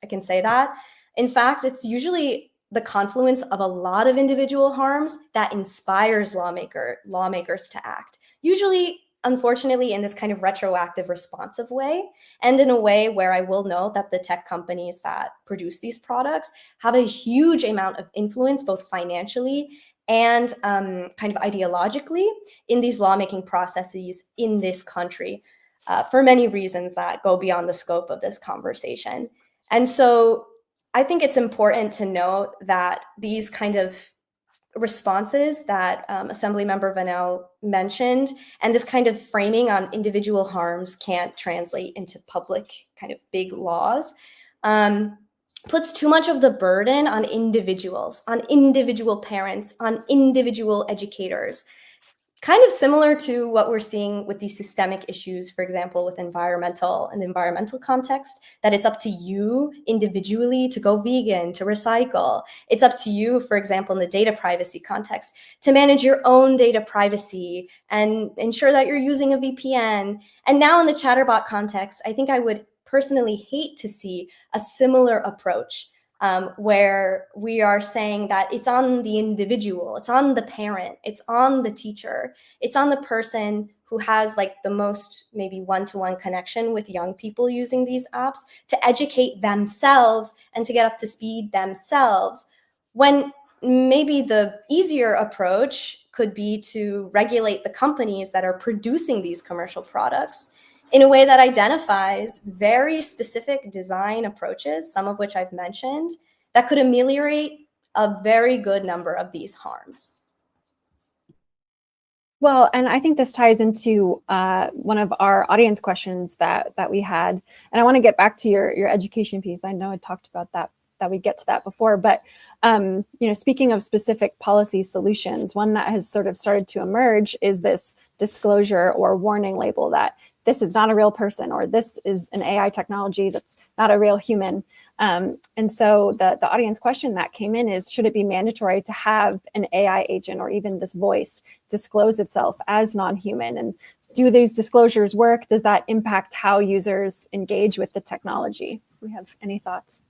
can say that. In fact, it's usually the confluence of a lot of individual harms that inspires lawmakers to act. Usually, unfortunately, in this kind of retroactive, responsive way, and in a way where I will note that the tech companies that produce these products have a huge amount of influence, both financially and kind of ideologically, in these lawmaking processes in this country, for many reasons that go beyond the scope of this conversation. And so I think it's important to note that these kind of responses that Assemblymember Vanel mentioned, and this kind of framing on individual harms can't translate into public kind of big laws, puts too much of the burden on individuals, on individual parents, on individual educators. Kind of similar to what we're seeing with these systemic issues, for example, with environmental context, that it's up to you individually to go vegan, to recycle. It's up to you, for example, in the data privacy context, to manage your own data privacy and ensure that you're using a VPN. And now in the Chatterbot context, I think I would personally hate to see a similar approach, where we are saying that it's on the individual, it's on the parent, it's on the teacher, it's on the person who has like the most maybe one-to-one connection with young people using these apps to educate themselves and to get up to speed themselves, when maybe the easier approach could be to regulate the companies that are producing these commercial products in a way that identifies very specific design approaches, some of which I've mentioned, that could ameliorate a very good number of these harms. Well, and I think this ties into one of our audience questions that we had. And I want to get back to your education piece. I know I talked about that we get to that before, but speaking of specific policy solutions, one that has sort of started to emerge is this disclosure or warning label that this is not a real person, or this is an AI technology that's not a real human. And so the audience question that came in is, should it be mandatory to have an AI agent or even this voice disclose itself as non-human? And do these disclosures work? Does that impact how users engage with the technology? Do we have any thoughts?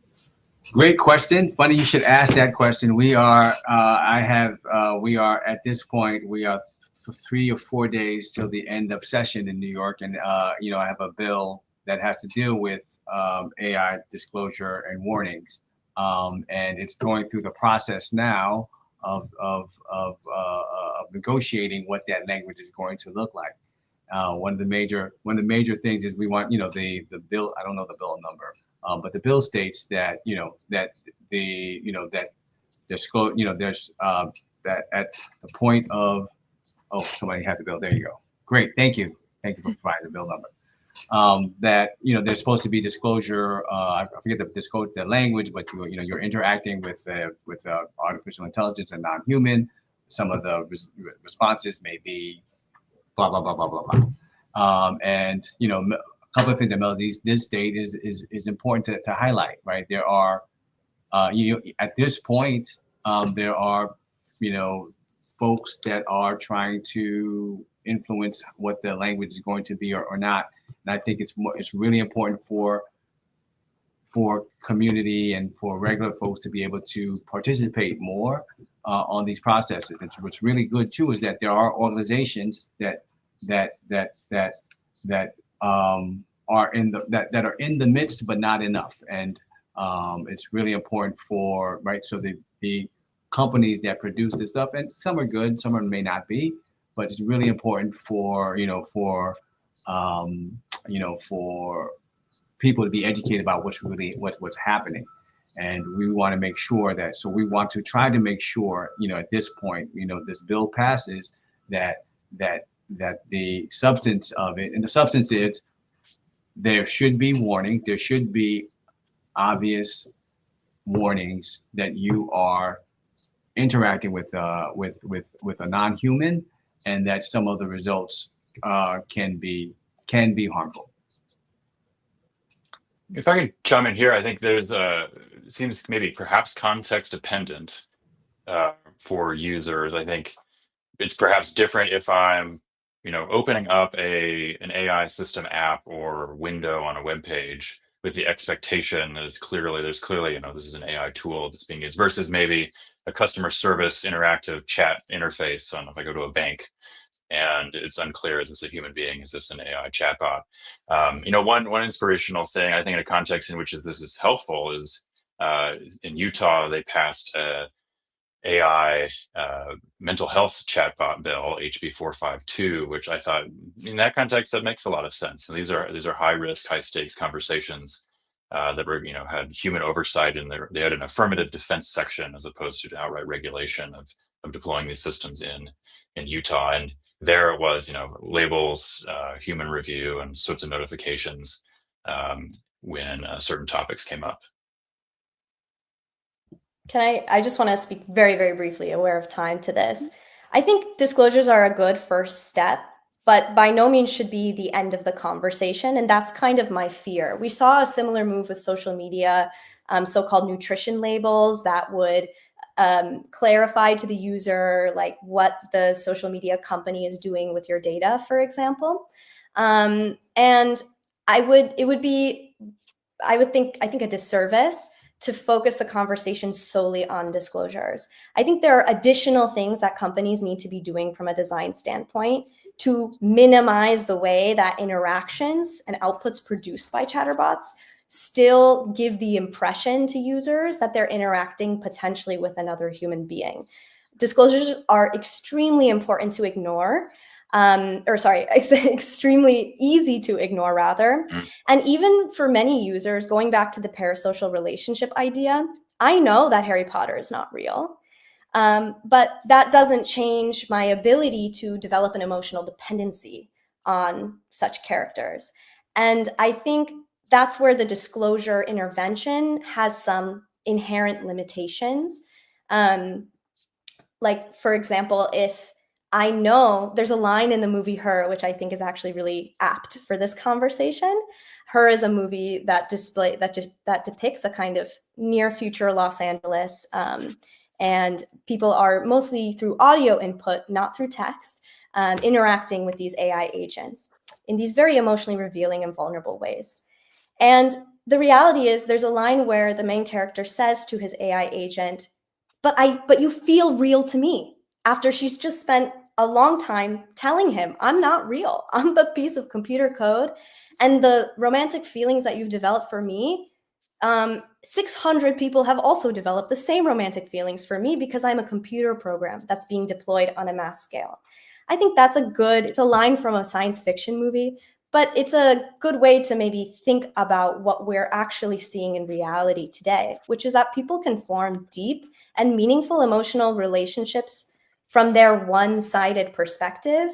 Great question. Funny you should ask that question. We are at this point, we are 3 or 4 days till the end of session in New York, and I have a bill that has to deal with AI disclosure and warnings, and it's going through the process now of negotiating what that language is going to look like. One of the major things is we want, the bill. I don't know the bill number, but the bill states that that disclose, there's that at the point of, oh, somebody has the bill. There you go. Great. Thank you for providing the bill number. That there's supposed to be disclosure. I forget the language, but you're interacting with artificial intelligence and non-human. Some of the responses may be blah blah blah blah blah blah. And a couple of things that Melody did state is important to highlight. Right, there are at this point there are folks that are trying to influence what the language is going to be or not. And I think it's really important for community and for regular folks to be able to participate more on these processes. And what's really good too is that there are organizations that are in the midst, but not enough. And it's really important so the companies that produce this stuff, and some are good, some may not be, but it's really important for for people to be educated about what's happening. And we want to make sure that, so we want to try to make sure, at this point, this bill passes, that the substance of it, and the substance is, there should be warning, there should be obvious warnings that you are interacting with a non-human, and that some of the results can be harmful. If I can chime in here, I think there's it seems maybe perhaps context dependent for users. I think it's perhaps different if I'm, opening up an AI system app or window on a web page with the expectation that there's clearly, this is an AI tool that's being used, versus maybe a customer service interactive chat interface on if I go to a bank and it's unclear, is this a human being? Is this an AI chatbot? One inspirational thing, I think, in a context in which this is helpful is in Utah, they passed a AI mental health chatbot bill, HB 452, which I thought in that context, that makes a lot of sense. And these are high risk, high stakes conversations that were, had human oversight, and they had an affirmative defense section as opposed to outright regulation of deploying these systems in Utah. And there it was, labels, human review, and sorts of notifications when certain topics came up. I just want to speak very, very briefly, aware of time, to this. I think disclosures are a good first step, but by no means should be the end of the conversation. And that's kind of my fear. We saw a similar move with social media, so-called nutrition labels that would clarify to the user like what the social media company is doing with your data, for example. And I think a disservice to focus the conversation solely on disclosures. I think there are additional things that companies need to be doing from a design standpoint to minimize the way that interactions and outputs produced by chatterbots still give the impression to users that they're interacting potentially with another human being. Disclosures are extremely important to ignore, extremely easy to ignore, rather. And even for many users, going back to the parasocial relationship idea, I know that Harry Potter is not real, but that doesn't change my ability to develop an emotional dependency on such characters. And I think that's where the disclosure intervention has some inherent limitations. Like, for example, if I know there's a line in the movie Her, which I think is actually really apt for this conversation. Her is a movie that depicts a kind of near future Los Angeles, and people are mostly through audio input, not through text, interacting with these AI agents in these very emotionally revealing and vulnerable ways. And the reality is, there's a line where the main character says to his AI agent, but you feel real to me, after she's just spent a long time telling him, I'm not real. I'm a piece of computer code. And the romantic feelings that you've developed for me, 600 people have also developed the same romantic feelings for me because I'm a computer program that's being deployed on a mass scale. I think that's it's a line from a science fiction movie, but it's a good way to maybe think about what we're actually seeing in reality today, which is that people can form deep and meaningful emotional relationships from their one-sided perspective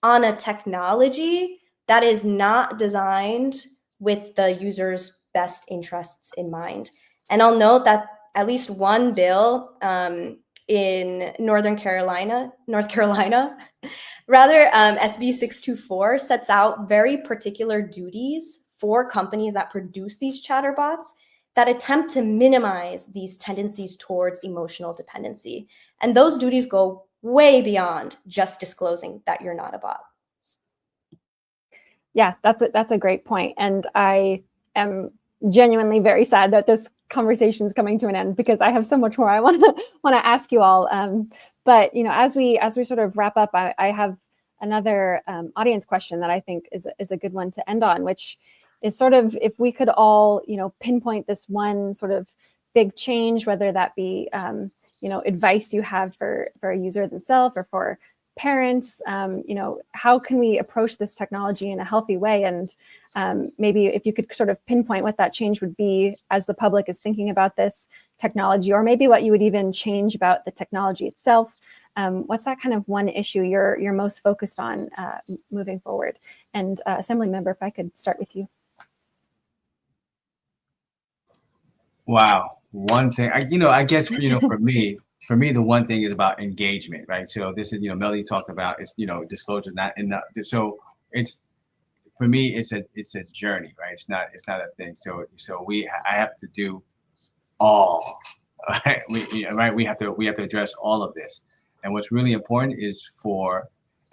on a technology that is not designed with the user's best interests in mind. And I'll note that at least one bill in North Carolina, rather, SB 624 sets out very particular duties for companies that produce these chatterbots that attempt to minimize these tendencies towards emotional dependency. And those duties go way beyond just disclosing that you're not a bot. Yeah, that's a great point. And I am genuinely very sad that this conversation is coming to an end, because I have so much more I want to ask you all. But as we sort of wrap up, I have another audience question that I think is a good one to end on, which is sort of, if we could all pinpoint this one sort of big change, whether that be advice you have for a user themselves or for parents, how can we approach this technology in a healthy way? And maybe if you could sort of pinpoint what that change would be as the public is thinking about this technology, or maybe what you would even change about the technology itself. What's that kind of one issue you're most focused on moving forward? And Assemblymember, if I could start with you. Wow, one thing, I guess, for me, the one thing is about engagement, right? So this is, Melody talked about is, disclosure not enough. So it's, for me, it's a journey, right? It's not a thing. So I have to do all, right? We have to address all of this. And what's really important is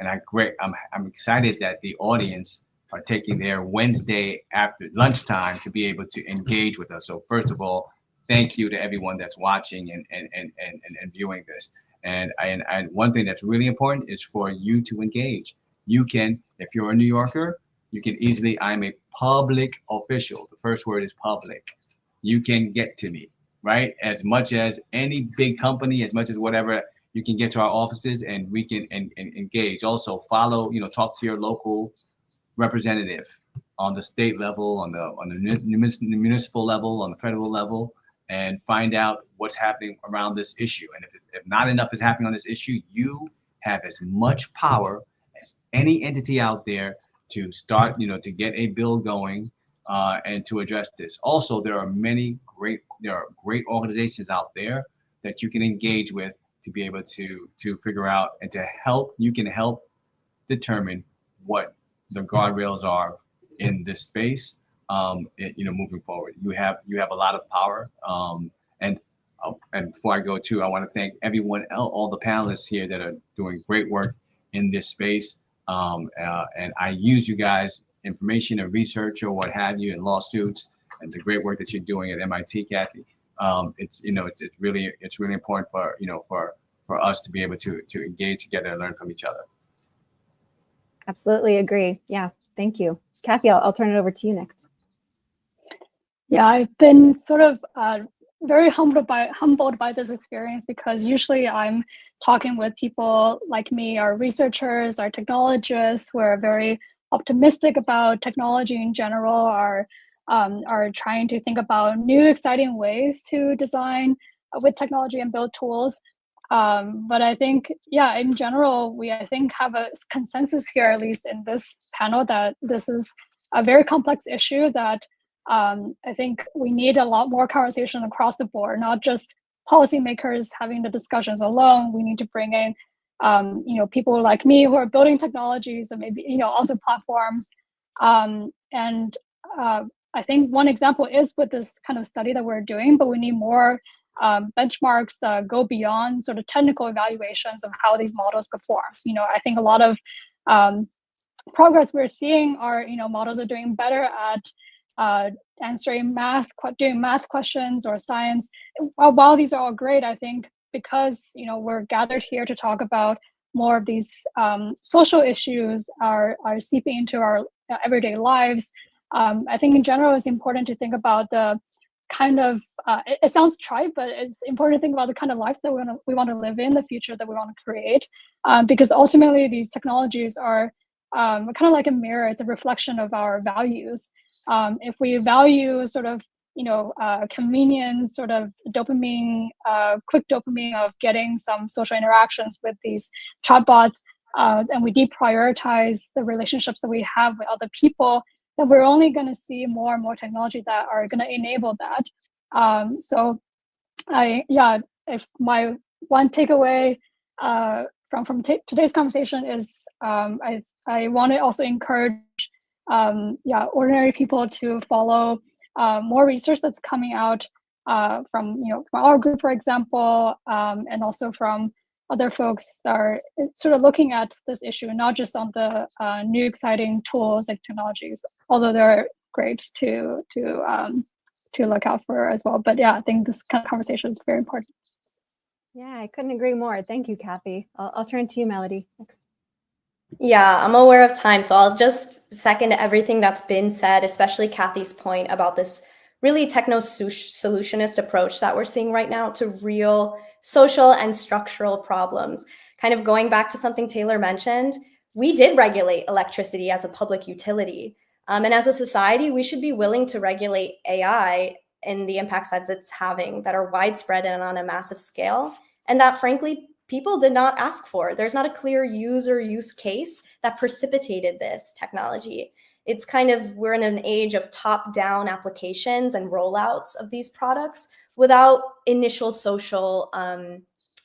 I'm excited that the audience are taking their Wednesday after lunchtime to be able to engage with us. So first of all, thank you to everyone that's watching and viewing this. And one thing that's really important is for you to engage. You can, if you're a New Yorker, you can easily, I'm a public official. The first word is public. You can get to me, right? As much as any big company, as much as whatever, you can get to our offices and we can engage. Also follow, talk to your local representative on the state level, on the municipal level, on the federal level, and find out what's happening around this issue. And if not enough is happening on this issue, you have as much power as any entity out there to start, to get a bill going and to address this. Also, there are great organizations out there that you can engage with to be able to figure out and to help. You can help determine what the guardrails are in this space. Moving forward, you have a lot of power. And before I go I want to thank everyone, all the panelists here that are doing great work in this space. And I use you guys' information and research or what have you in lawsuits and the great work that you're doing at MIT, Kathy. It's really important for us to be able to engage together and learn from each other. Absolutely agree. Yeah, thank you. Kathy, I'll turn it over to you next. Yeah, I've been sort of very humbled by this experience, because usually I'm talking with people like me, our researchers, our technologists, who are very optimistic about technology in general, are trying to think about new exciting ways to design with technology and build tools. But I think, in general, I think have a consensus here, at least in this panel, that this is a very complex issue that I think we need a lot more conversation across the board, not just policymakers having the discussions alone. We need to bring in, people like me who are building technologies, and maybe, also platforms. I think one example is with this kind of study that we're doing, but we need more benchmarks that go beyond sort of technical evaluations of how these models perform. I think a lot of progress we're seeing are, models are doing better at answering doing math questions or science. While these are all great, I think because, we're gathered here to talk about more of these social issues are seeping into our everyday lives. I think in general, it's important to think about the kind of, it sounds trite, but it's important to think about the kind of life that we want to live in, the future that we want to create, because ultimately these technologies are kind of like a mirror. It's a reflection of our values. If we value sort of, convenience, sort of dopamine, quick dopamine of getting some social interactions with these chatbots, and we deprioritize the relationships that we have with other people, then we're only going to see more and more technology that are going to enable that. If my one takeaway from today's conversation is, I want to also encourage ordinary people to follow more research that's coming out from our group, for example, and also from other folks that are sort of looking at this issue, not just on the new exciting tools and technologies, although they're great to look out for as well. But I think this kind of conversation is very important. Yeah, I couldn't agree more. Thank you, Kathy. I'll turn to you, Melody, next. Yeah, I'm aware of time, so I'll just second everything that's been said, especially Kathy's point about this really techno-solutionist approach that we're seeing right now to real social and structural problems. kind of going back to something Taylor mentioned, we did regulate electricity as a public utility. And as a society, we should be willing to regulate AI and the impacts that it's having that are widespread and on a massive scale, and that frankly, people did not ask for. There's not a clear user use case that precipitated this technology. It's kind of, we're in an age of top-down applications and rollouts of these products without initial social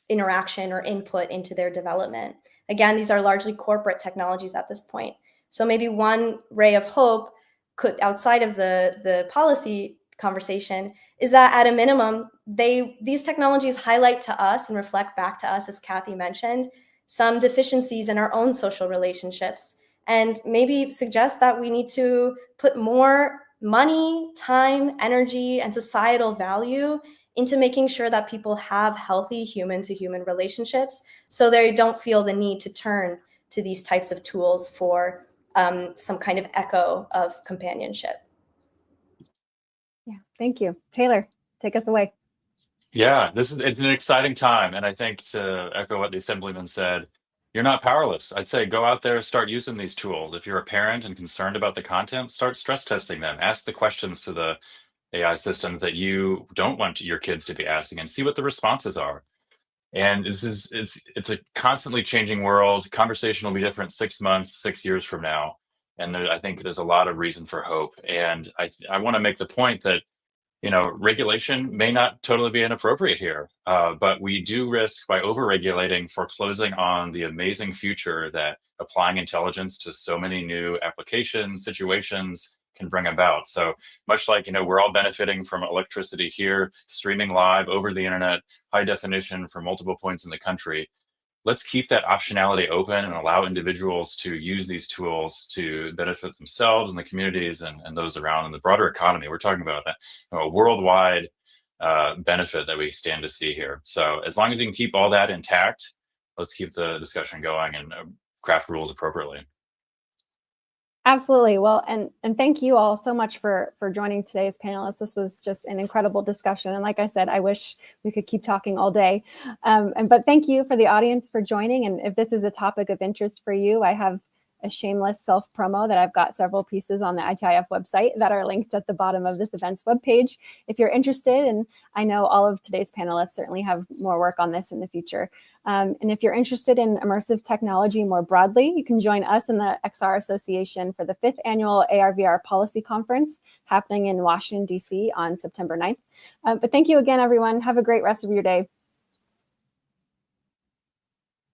interaction or input into their development. Again, these are largely corporate technologies at this point. So maybe one ray of hope could, outside of the policy conversation, is that at a minimum, these technologies highlight to us and reflect back to us, as Kathy mentioned, some deficiencies in our own social relationships, and maybe suggest that we need to put more money, time, energy, and societal value into making sure that people have healthy human-to-human relationships, so they don't feel the need to turn to these types of tools for some kind of echo of companionship. Yeah, thank you. Taylor, take us away. Yeah, it's an exciting time. And I think, to echo what the Assemblyman said, you're not powerless. I'd say go out there, start using these tools. If you're a parent and concerned about the content, start stress testing them. Ask the questions to the AI systems that you don't want your kids to be asking, and see what the responses are. And it's a constantly changing world. Conversation will be different 6 months, 6 years from now. And I think there's a lot of reason for hope. And I want to make the point that, regulation may not totally be inappropriate here, but we do risk, by over-regulating, foreclosing on the amazing future that applying intelligence to so many new applications, situations can bring about. So much like, we're all benefiting from electricity here, streaming live over the internet, high definition from multiple points in the country. Let's keep that optionality open and allow individuals to use these tools to benefit themselves and the communities and those around in the broader economy. We're talking about a worldwide benefit that we stand to see here. So as long as we can keep all that intact, let's keep the discussion going and craft rules appropriately. Absolutely. Well, and thank you all so much for joining today's panelists. This was just an incredible discussion. And like I said, I wish we could keep talking all day. But thank you for the audience for joining. And if this is a topic of interest for you, I have a shameless self-promo that I've got several pieces on the ITIF website that are linked at the bottom of this event's webpage if you're interested. And I know all of today's panelists certainly have more work on this in the future. And if you're interested in immersive technology more broadly, you can join us in the XR Association for the 5th annual AR/VR Policy Conference happening in Washington, D.C. on September 9th. But thank you again, everyone. Have a great rest of your day.